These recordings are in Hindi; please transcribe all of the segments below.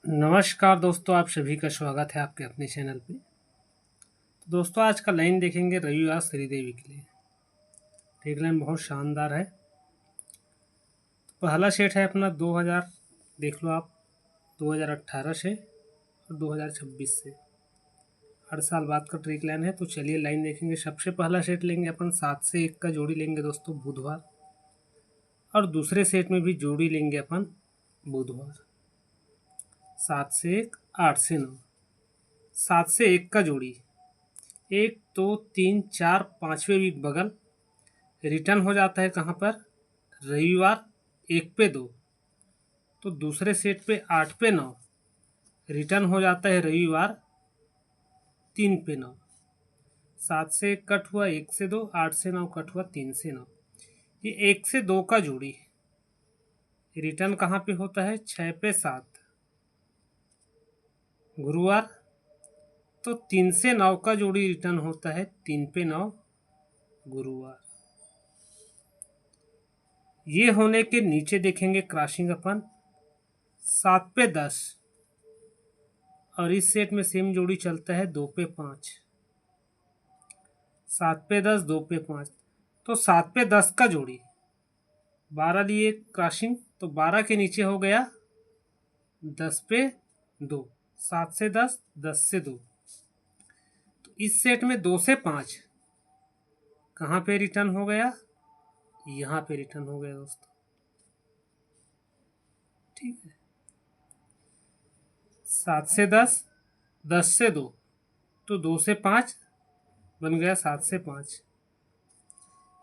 नमस्कार दोस्तों, आप सभी का स्वागत है आपके अपने चैनल पे। तो दोस्तों, आज का लाइन देखेंगे रविवार श्रीदेवी के लिए। एक लाइन बहुत शानदार है। तो पहला सेट है अपना 2000, देख लो आप, 2018 से और 2026 से। हर साल बाद का ट्रिक लाइन है। तो चलिए लाइन देखेंगे। सबसे पहला सेट लेंगे अपन 7 से 1 का जोड़ी लेंगे दोस्तों बुधवार, और दूसरे सेट में भी जोड़ी लेंगे अपन बुधवार। 7 से 1, 8 से 9। 7 से 1 का जोड़ी 1 2 3 4 5वें वीक बगल रिटर्न हो जाता है कहाँ पर? रविवार 1 पे 2। तो दूसरे सेट पे 8 पे 9 रिटर्न हो जाता है रविवार 3 पे 9। 7 से 1 कट हुआ 1 से 2, 8 से 9 कट हुआ 3 से 9। ये 1 से 2 का जोड़ी रिटर्न कहाँ पे होता है? 6 पे 7 गुरुवार। तो 3 से 9 का जोड़ी रिटर्न होता है 3 पे 9 गुरुवार। ये होने के नीचे देखेंगे क्रॉसिंग अपन 7 पे 10, और इस सेट में सेम जोड़ी चलता है 2 पे 5। 7 पे 10, 2 पे 5। तो 7 पे 10 का जोड़ी 12 लिए क्रॉसिंग, तो 12 के नीचे हो गया 10 पे 2। 7 से 10, 10 से 2। तो इस सेट में 2 से 5 कहाँ पे रिटर्न हो गया? यहाँ पे रिटर्न हो गया दोस्तों। ठीक है। 7 से 10, 10 से 2, तो 2 से 5 बन गया 7 से 5।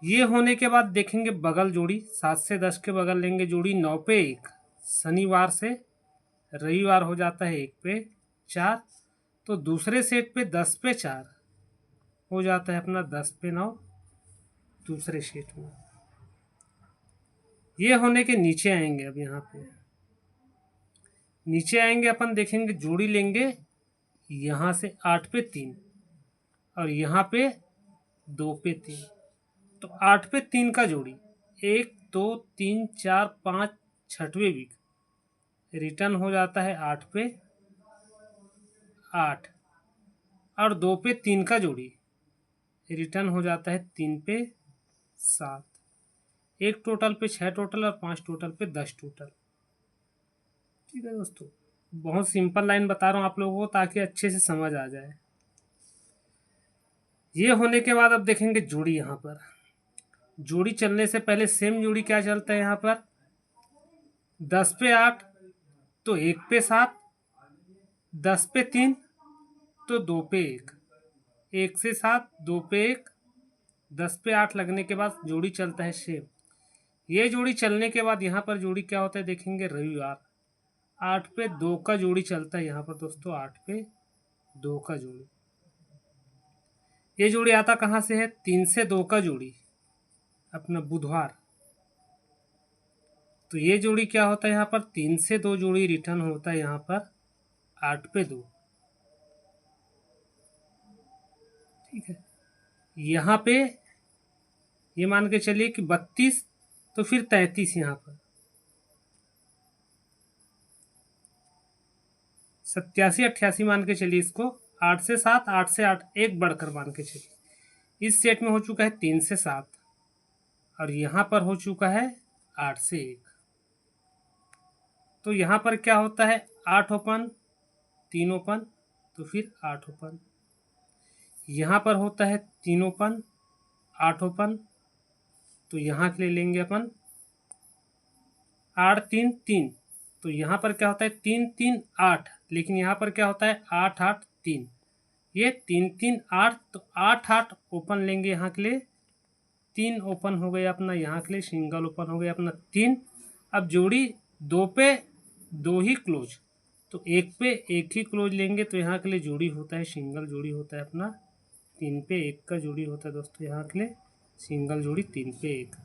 ये होने के बाद देखेंगे बगल जोड़ी 7 से 10 के बगल लेंगे जोड़ी 9 पे 1। शनिवार से रविवार हो जाता है 1 पे 4। तो दूसरे सेट पे 10 पे 4 हो जाता है अपना 10 पे 9 दूसरे सेट में। ये होने के नीचे आएंगे। अब यहाँ पे नीचे आएंगे अपन, देखेंगे जोड़ी लेंगे यहाँ से 8 पे 3 और यहाँ पे 2 पे 3। तो 8 पे 3 का जोड़ी 1 2 3 4 5 छठवें वीक रिटर्न हो जाता है 8 पे 8, और 2 पे 3 का जोड़ी रिटर्न हो जाता है 3 पे 7। एक टोटल पे 6 टोटल और 5 टोटल पे 10 टोटल। ठीक है दोस्तों, बहुत सिंपल लाइन बता रहा हूँ आप लोगों को ताकि अच्छे से समझ आ जाए। ये होने के बाद अब देखेंगे जोड़ी। यहाँ पर जोड़ी चलने से पहले सेम जोड़ी क्या चलता है यहाँ पर? 10 पे 8 तो 1 पे 7, 10 पे 3 तो 2 पे 1, 1 से 7, 2 पे 1, 10 पे 8 लगने के बाद जोड़ी चलता है सेम। ये जोड़ी चलने के बाद यहाँ पर जोड़ी क्या होता है देखेंगे रविवार 8 पे 2 का जोड़ी चलता है यहाँ पर दोस्तों 8 पे 2 का जोड़ी। ये जोड़ी आता कहाँ से है? 3 से 2 का जोड़ी अपना बुधवार। तो ये जोड़ी क्या होता है यहाँ पर? 3 से 2 जोड़ी रिटर्न होता है यहाँ पर 8 पे 2। ठीक है। यहाँ पे ये मान के चलिए कि 32 तो फिर 33 यहाँ पर 87 88 मान के चलिए इसको। 8 से 7, 8 से 8 एक बढ़कर मान के चलिए। इस सेट में हो चुका है 3 से 7 और यहाँ पर हो चुका है 8 से 1। तो यहाँ पर क्या होता है? 8 ओपन 3 ओपन तो फिर 8 ओपन। यहाँ पर होता है 3 ओपन 8 ओपन, तो यहाँ के लिए लेंगे अपन 8 3 3। तो यहाँ पर क्या होता है? 3 3 8, लेकिन यहाँ पर क्या होता है? 8 8 3। ये 3 3 8, तो 8 8 ओपन लेंगे यहाँ के लिए। 3 ओपन हो गया अपना यहाँ के लिए, सिंगल ओपन हो गया अपना 3। अब जोड़ी 2 पे 2 ही क्लोज, तो 1 पे 1 ही क्लोज लेंगे। तो यहाँ के लिए जोड़ी होता है सिंगल जोड़ी होता है अपना 3 पे 1 का जोड़ी होता है दोस्तों यहाँ के लिए सिंगल जोड़ी 3 पे 1।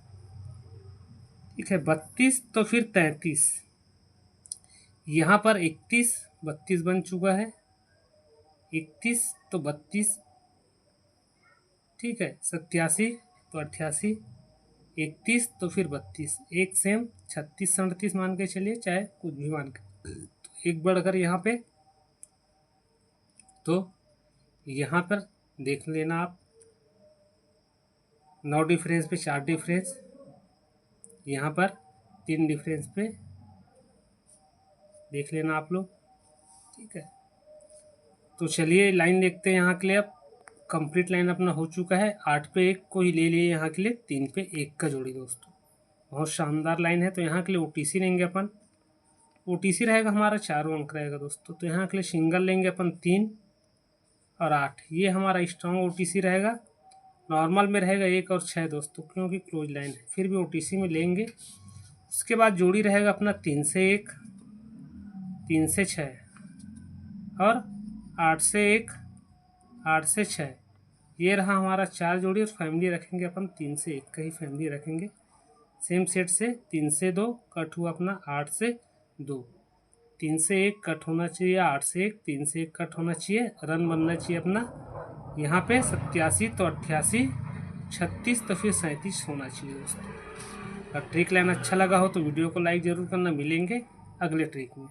ठीक है। 32 तो फिर 33, यहाँ पर 31 32 बन चुका है। 31 तो 32, ठीक है। 87 तो 88, 31 तो फिर 32, एक सेम 36 37 मान के चलिए, चाहे कुछ भी मान के। तो एक बढ़कर यहाँ पे, तो यहाँ पर देख लेना आप 9 डिफरेंस पे 4 डिफरेंस, यहाँ पर 3 डिफरेंस पे देख लेना आप लोग। ठीक है, तो चलिए लाइन देखते हैं यहाँ के लिए। अब कंप्लीट लाइन अपना हो चुका है। 8 पे 1 को ही ले लिए यहाँ के लिए, 3 पे 1 का जोड़ी दोस्तों, बहुत शानदार लाइन है। तो यहाँ के लिए OTC लेंगे अपन, OTC रहेगा हमारा 4 अंक रहेगा दोस्तों। तो यहाँ के लिए सिंगल लेंगे अपन 3 और 8, ये हमारा स्ट्रॉन्ग OTC रहेगा। नॉर्मल में रहेगा 1 और 6 दोस्तों, क्योंकि क्लोज लाइन है, फिर भी OTC में लेंगे। उसके बाद जोड़ी रहेगा अपना 3 से 1, 3 से 6 और 8 से 1, 8 से 6। ये रहा हमारा 4 जोड़ी। और फैमिली रखेंगे अपन 3 से 1 का ही फैमिली रखेंगे। सेम सेट से 3 से 2 कट हुआ अपना 8 से 2, 3 से 1 कट होना चाहिए, 8 से 1, 3 से 1 कट होना चाहिए। रन बनना चाहिए अपना यहाँ पे 87, तो 88, 36, तो फिर 37 होना चाहिए दोस्तों। अगर ट्रिक लाइन अच्छा लगा हो तो वीडियो को लाइक ज़रूर करना। मिलेंगे अगले ट्रिक में।